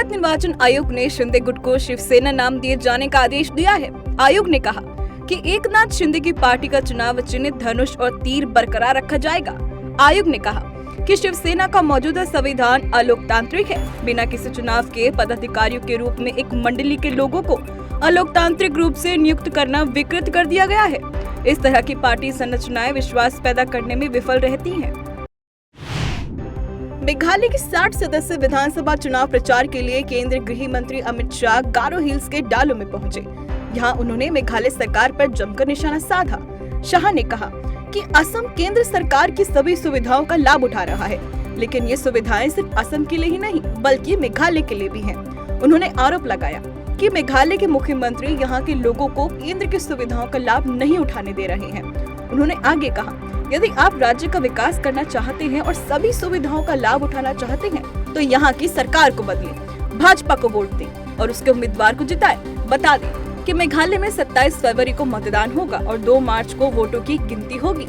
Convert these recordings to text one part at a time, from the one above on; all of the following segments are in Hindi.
भारत निर्वाचन आयोग ने शिंदे गुट को शिवसेना नाम दिए जाने का आदेश दिया है। आयोग ने कहा कि एकनाथ शिंदे की पार्टी का चुनाव चिन्ह धनुष और तीर बरकरार रखा जाएगा। आयोग ने कहा कि शिवसेना का मौजूदा संविधान अलोकतांत्रिक है। बिना किसी चुनाव के पदाधिकारियों के रूप में एक मंडली के लोगों को अलोकतांत्रिक रूप से नियुक्त करना विकृत कर दिया गया है। इस तरह की पार्टी संरचनाएं विश्वास पैदा करने में विफल रहती हैं। मेघालय के 60 सदस्य विधानसभा चुनाव प्रचार के लिए केंद्रीय गृह मंत्री अमित शाह गारो हिल्स के डालो में पहुंचे। यहां उन्होंने मेघालय सरकार पर जमकर निशाना साधा। शाह ने कहा कि असम केंद्र सरकार की सभी सुविधाओं का लाभ उठा रहा है, लेकिन ये सुविधाएं सिर्फ असम के लिए ही नहीं बल्कि मेघालय के लिए भी हैं। उन्होंने आरोप लगाया कि मेघालय के मुख्यमंत्री यहाँ के लोगों को केंद्र की सुविधाओं का लाभ नहीं उठाने दे रहे हैं। उन्होंने आगे कहा, यदि आप राज्य का विकास करना चाहते हैं और सभी सुविधाओं का लाभ उठाना चाहते हैं तो यहाँ की सरकार को बदलें, भाजपा को वोट दें और उसके उम्मीदवार को जिताएं। बता दें कि मेघालय में 27 फरवरी को मतदान होगा और 2 मार्च को वोटों की गिनती होगी।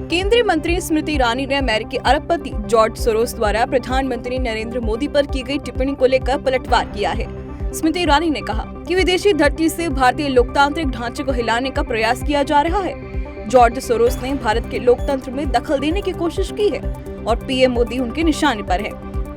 केंद्रीय मंत्री स्मृति ईरानी ने अमेरिकी अरबपति जॉर्ज सोरोस द्वारा प्रधानमंत्री नरेंद्र मोदी पर की गई टिप्पणी को लेकर पलटवार किया है। स्मृति ईरानी ने कहा कि विदेशी धरती से भारतीय लोकतांत्रिक ढांचे को हिलाने का प्रयास किया जा रहा है। जॉर्ज सोरोस ने भारत के लोकतंत्र में दखल देने की कोशिश की है और पीएम मोदी उनके निशाने पर है।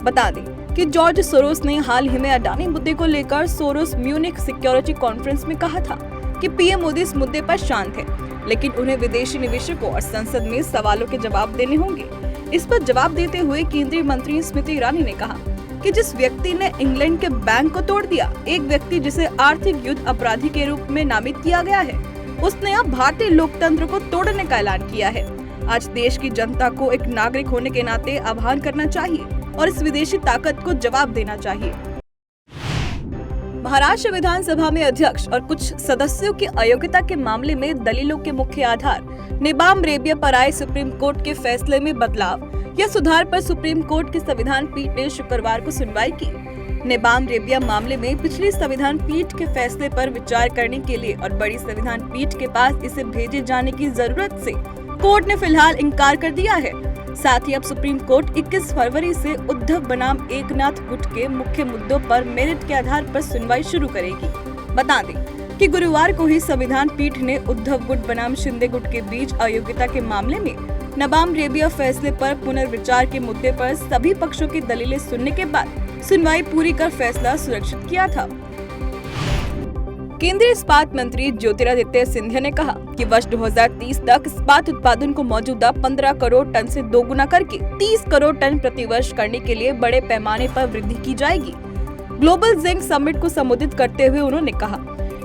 बता दें कि जॉर्ज सोरोस ने हाल ही में अडानी मुद्दे को लेकर सोरोस म्यूनिख सिक्योरिटी कॉन्फ्रेंस में कहा था कि पीएम मोदी इस मुद्दे पर शांत है, लेकिन उन्हें विदेशी निवेशकों और संसद में सवालों के जवाब देने होंगे। इस पर जवाब देते हुए केंद्रीय मंत्री स्मृति ईरानी ने कहा कि जिस व्यक्ति ने इंग्लैंड के बैंक को तोड़ दिया, एक व्यक्ति जिसे आर्थिक युद्ध अपराधी के रूप में नामित किया गया है, उसने अब भारतीय लोकतंत्र को तोड़ने का ऐलान किया है। आज देश की जनता को एक नागरिक होने के नाते आह्वान करना चाहिए और इस विदेशी ताकत को जवाब देना चाहिए। महाराष्ट्र विधानसभा में अध्यक्ष और कुछ सदस्यों की अयोग्यता के मामले में दलीलों के मुख्य आधार नेबाम रेबिया पर आए सुप्रीम कोर्ट के फैसले में बदलाव या सुधार पर सुप्रीम कोर्ट की संविधान पीठ ने शुक्रवार को सुनवाई की। नेबाम रेबिया मामले में पिछली संविधान पीठ के फैसले पर विचार करने के लिए और बड़ी संविधान पीठ के पास इसे भेजे जाने की जरूरत से कोर्ट ने फिलहाल इंकार कर दिया है। साथ ही अब सुप्रीम कोर्ट 21 फरवरी से उद्धव बनाम एकनाथ गुट के मुख्य मुद्दों पर मेरिट के आधार पर सुनवाई शुरू करेगी। बता दें कि गुरुवार को ही संविधान पीठ ने उद्धव गुट बनाम शिंदे गुट के बीच अयोग्यता के मामले में नेबाम रेबिया फैसले पर पुनर्विचार के मुद्दे पर सभी पक्षों की दलीलें सुनने के बाद सुनवाई पूरी कर फैसला सुरक्षित किया था। केंद्रीय इस्पात मंत्री ज्योतिरादित्य सिंधिया ने कहा कि वर्ष 2030 तक इस्पात उत्पादन को मौजूदा 15 करोड़ टन से दोगुना करके 30 करोड़ टन प्रति वर्ष करने के लिए बड़े पैमाने पर वृद्धि की जाएगी। ग्लोबल जिंक समिट को संबोधित करते हुए उन्होंने कहा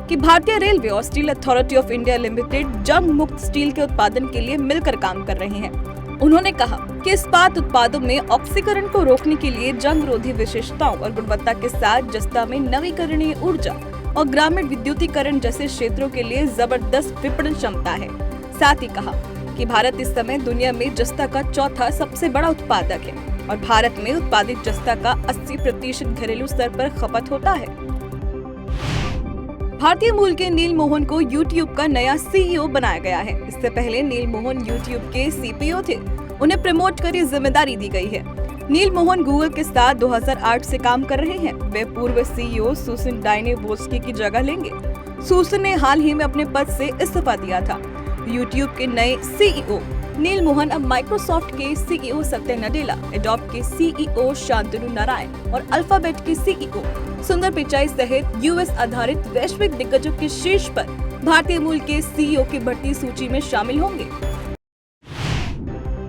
कि भारतीय रेलवे और steel authority of India limited जंग मुक्त स्टील के उत्पादन के लिए मिलकर काम कर रहे हैं। उन्होंने कहा कि इस्पात उत्पादों में ऑक्सीकरण को रोकने के लिए जंग रोधी विशेषताओं और गुणवत्ता के साथ जस्ता में नवीकरणीय ऊर्जा और ग्रामीण विद्युतीकरण जैसे क्षेत्रों के लिए जबरदस्त विपणन क्षमता है। साथ ही कहा कि भारत इस समय दुनिया में जस्ता का चौथा सबसे बड़ा उत्पादक है और भारत में उत्पादित जस्ता का 80% घरेलू स्तर पर खपत होता है। भारतीय मूल के नील मोहन को YouTube का नया CEO बनाया गया है। इससे पहले नील मोहन YouTube के CPO थे। उन्हें प्रमोट कर जिम्मेदारी दी गई है। नील मोहन गूगल के साथ 2008 से काम कर रहे हैं। वे पूर्व CEO सुसन डायनेवोस्की की जगह लेंगे। सुसन ने हाल ही में अपने पद से इस्तीफा दिया था। YouTube के नए CEO नील मोहन अब माइक्रोसॉफ्ट के CEO सत्य नडेला, एडोब के CEO शांतनु नारायण और अल्फाबेट के CEO सुंदर पिचाई सहित यूएस आधारित वैश्विक दिग्गजों के शीर्ष पर भारतीय मूल के CEO की बढ़ती सूची में शामिल होंगे।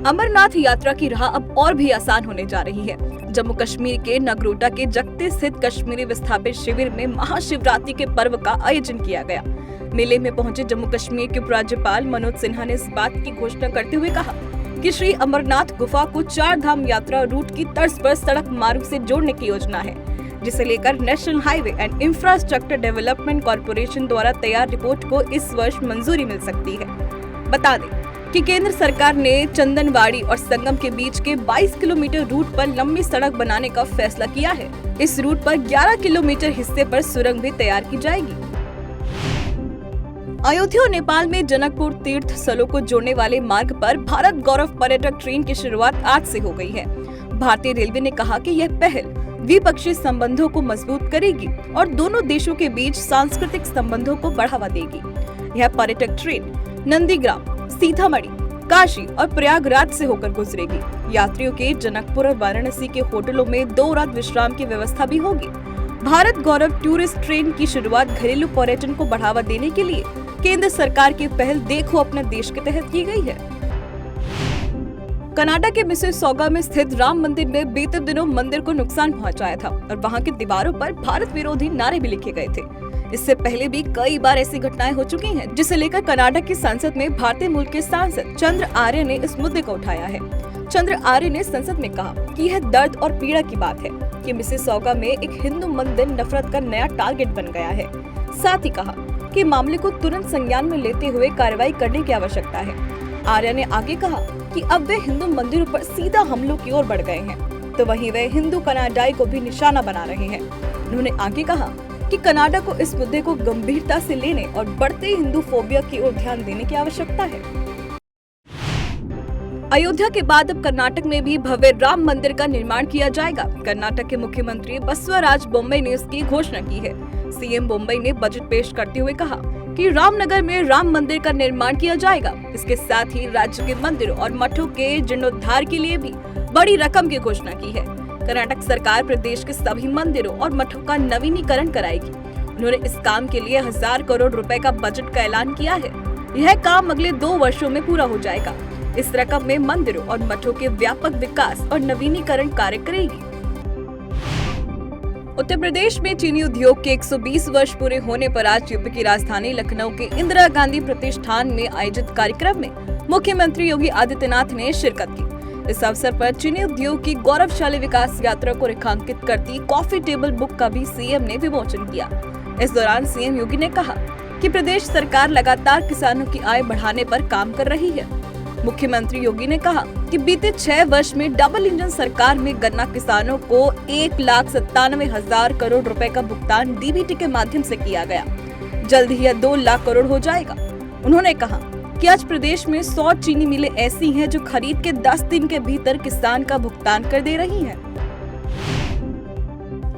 अमरनाथ यात्रा की राह अब और भी आसान होने जा रही है। जम्मू कश्मीर के नगरोटा के जगते स्थित कश्मीरी विस्थापित शिविर में महाशिवरात्रि के पर्व का आयोजन किया गया। मेले में पहुंचे जम्मू कश्मीर के उपराज्यपाल मनोज सिन्हा ने इस बात की घोषणा करते हुए कहा कि श्री अमरनाथ गुफा को 4 धाम यात्रा रूट की तर्ज पर सड़क मार्ग से जोड़ने की योजना है, जिसे लेकर national highway and infrastructure development corporation द्वारा तैयार रिपोर्ट को इस वर्ष मंजूरी मिल सकती है। बता दें कि केंद्र सरकार ने चंदनवाड़ी और संगम के बीच के 22 किलोमीटर रूट पर लंबी सड़क बनाने का फैसला किया है। इस रूट पर 11 किलोमीटर हिस्से पर सुरंग भी तैयार की जाएगी। अयोध्या और नेपाल में जनकपुर तीर्थ स्थलों को जोड़ने वाले मार्ग पर भारत गौरव पर्यटक ट्रेन की शुरुआत आज से हो गई है। भारतीय रेलवे ने कहा कि यह पहल द्विपक्षीय संबंधों को मजबूत करेगी और दोनों देशों के बीच सांस्कृतिक संबंधों को बढ़ावा देगी। यह पर्यटक ट्रेन नंदीग्राम, सीतामढ़ी, काशी और प्रयागराज से होकर गुजरेगी। यात्रियों के जनकपुर और वाराणसी के होटलों में 2 रात विश्राम की व्यवस्था भी होगी। भारत गौरव टूरिस्ट ट्रेन की शुरुआत घरेलू पर्यटन को बढ़ावा देने के लिए केंद्र सरकार की पहल देखो अपना देश के तहत की गई है। कनाडा के मिसिसॉगा में स्थित राम मंदिर में बीते दिनों मंदिर को नुकसान पहुंचाया था और वहां की दीवारों पर भारत विरोधी नारे भी लिखे गए थे। इससे पहले भी कई बार ऐसी घटनाएं हो चुकी हैं, जिसे लेकर कनाडा की संसद में भारतीय मूल के सांसद चंद्र आर्य ने इस मुद्दे को उठाया है। चंद्र आर्य ने संसद में कहा कि यह दर्द और पीड़ा की बात है कि मिसिसॉगा में एक हिंदू मंदिर नफरत का नया टारगेट बन गया है। साथ ही कहा कि मामले को तुरंत संज्ञान में लेते हुए कार्रवाई करने की आवश्यकता है। आर्य ने आगे कहा कि अब वे हिंदू मंदिरों पर सीधा हमलों की ओर बढ़ गए हैं, तो वहीं वे हिंदू कनाडाई को भी निशाना बना रहे हैं। उन्होंने आगे कहा कि कनाडा को इस मुद्दे को गंभीरता से लेने और बढ़ते हिंदू फोबिया की ओर ध्यान देने की आवश्यकता है। अयोध्या के बाद अब कर्नाटक में भी भव्य राम मंदिर का निर्माण किया जाएगा। कर्नाटक के मुख्यमंत्री बसवराज बोम्मई ने इसकी घोषणा की है। सीएम बोम्मई ने बजट पेश करते हुए कहा कि रामनगर में राम मंदिर का निर्माण किया जाएगा। इसके साथ ही राज्य के मंदिरों और मठों के जीर्णोद्धार के लिए भी बड़ी रकम की घोषणा की है। कर्नाटक सरकार प्रदेश के सभी मंदिरों और मठों का नवीनीकरण कराएगी। उन्होंने इस काम के लिए 1000 करोड़ रुपए का बजट का ऐलान किया है। यह काम अगले 2 वर्षों में पूरा हो जाएगा। इस रकम में मंदिरों और मठों के व्यापक विकास और नवीनीकरण कार्य करेगी। उत्तर प्रदेश में चीनी उद्योग के 120 वर्ष पूरे होने पर आज यूपी की राजधानी लखनऊ के इंदिरा गांधी प्रतिष्ठान में आयोजित कार्यक्रम में मुख्यमंत्री योगी आदित्यनाथ ने शिरकत की। इस अवसर पर चीनी उद्योग की गौरवशाली विकास यात्रा को रेखांकित करती कॉफी टेबल बुक का भी सीएम ने विमोचन किया। इस दौरान सीएम योगी ने कहा कि प्रदेश सरकार लगातार किसानों की आय बढ़ाने पर काम कर रही है। मुख्यमंत्री योगी ने कहा कि बीते 6 वर्ष में डबल इंजन सरकार में गन्ना किसानों को 1,97,000 करोड़ रुपए का भुगतान डीबीटी के माध्यम से किया गया। जल्द ही यह 2 लाख करोड़ हो जाएगा। उन्होंने कहा कि आज प्रदेश में 100 चीनी मिलें ऐसी हैं जो खरीद के 10 दिन के भीतर किसान का भुगतान कर दे रही हैं।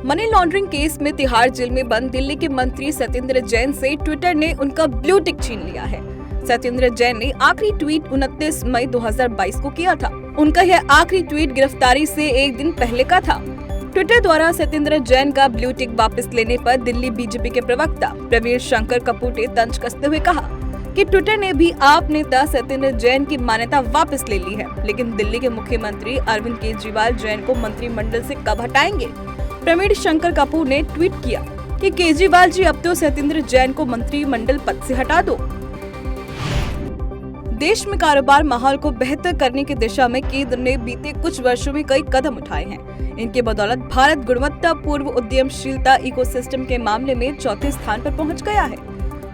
मनी लॉन्ड्रिंग केस में तिहाड़ जेल में बंद दिल्ली के मंत्री सत्येंद्र जैन से ट्विटर ने उनका ब्लू टिक छीन लिया है। सत्येंद्र जैन ने आखिरी ट्वीट 29 मई 2022 को किया था। उनका यह आखिरी ट्वीट गिरफ्तारी से 1 दिन पहले का था। ट्विटर द्वारा सत्येंद्र जैन का ब्लू टिक वापस लेने पर दिल्ली बीजेपी के प्रवक्ता प्रवीण शंकर कपूर ने तंज कसते हुए कहा कि ट्विटर ने भी आप नेता सत्येंद्र जैन की मान्यता वापस ले ली है, लेकिन दिल्ली के मुख्यमंत्री अरविंद केजरीवाल जैन को मंत्रिमंडल से कब हटाएंगे। प्रवीण शंकर कपूर ने ट्वीट किया कि केजरीवाल जी अब तो सत्येंद्र जैन को मंत्रिमंडल पद से हटा दो। देश में कारोबार माहौल को बेहतर करने की दिशा में केंद्र ने बीते कुछ वर्षों में कई कदम उठाए हैं। इनके बदौलत भारत गुणवत्तापूर्ण उद्यमशीलता इकोसिस्टम के मामले में 4थे स्थान पर पहुंच गया है।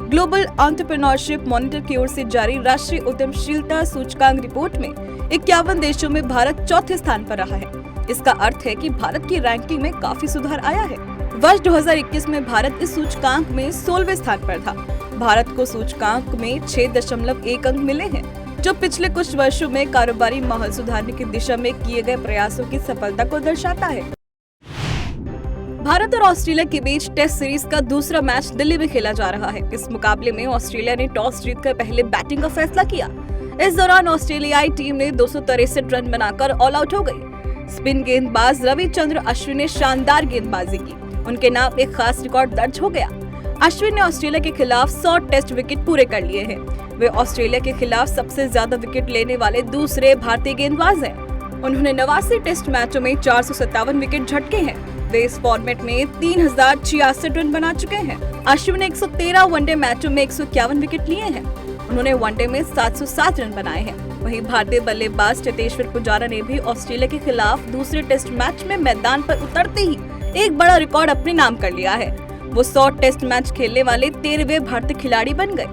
ग्लोबल एंटरप्रेन्योरशिप मॉनिटर की ओर से जारी राष्ट्रीय उद्यमशीलता सूचकांक रिपोर्ट में 51 देशों में भारत 4थे स्थान पर रहा है। इसका अर्थ है कि भारत की रैंकिंग में काफी सुधार आया है। वर्ष 2021 में भारत इस सूचकांक में 16वें स्थान पर था। भारत को सूचकांक में 6.1 अंक मिले हैं, जो पिछले कुछ वर्षों में कारोबारी माहौल सुधारने की दिशा में किए गए प्रयासों की सफलता को दर्शाता है। भारत और ऑस्ट्रेलिया के बीच टेस्ट सीरीज का दूसरा मैच दिल्ली में खेला जा रहा है। इस मुकाबले में ऑस्ट्रेलिया ने टॉस जीतकर पहले बैटिंग का फैसला किया। इस दौरान ऑस्ट्रेलियाई टीम ने 263 रन बनाकर ऑल आउट हो गई। स्पिन गेंदबाज रविचंद्र अश्विन ने शानदार गेंदबाजी की। उनके नाम एक खास रिकॉर्ड दर्ज हो गया। अश्विन ने ऑस्ट्रेलिया के खिलाफ 100 टेस्ट विकेट पूरे कर लिए हैं। वे ऑस्ट्रेलिया के खिलाफ सबसे ज्यादा विकेट लेने वाले दूसरे भारतीय गेंदबाज हैं। उन्होंने 89 टेस्ट मैचों में 457 विकेट झटके हैं। वे इस फॉर्मेट में 3066 रन बना चुके हैं। अश्विन ने 113 वनडे मैचों में 151 विकेट लिए हैं। उन्होंने वनडे में 707 रन बनाए हैं। वहीं भारतीय बल्लेबाज चेतेश्वर पुजारा ने भी ऑस्ट्रेलिया के खिलाफ दूसरे टेस्ट मैच में मैदान पर उतरते ही एक बड़ा रिकॉर्ड अपने नाम कर लिया है। वो 100 टेस्ट मैच खेलने वाले 13वें भारतीय खिलाड़ी बन गए।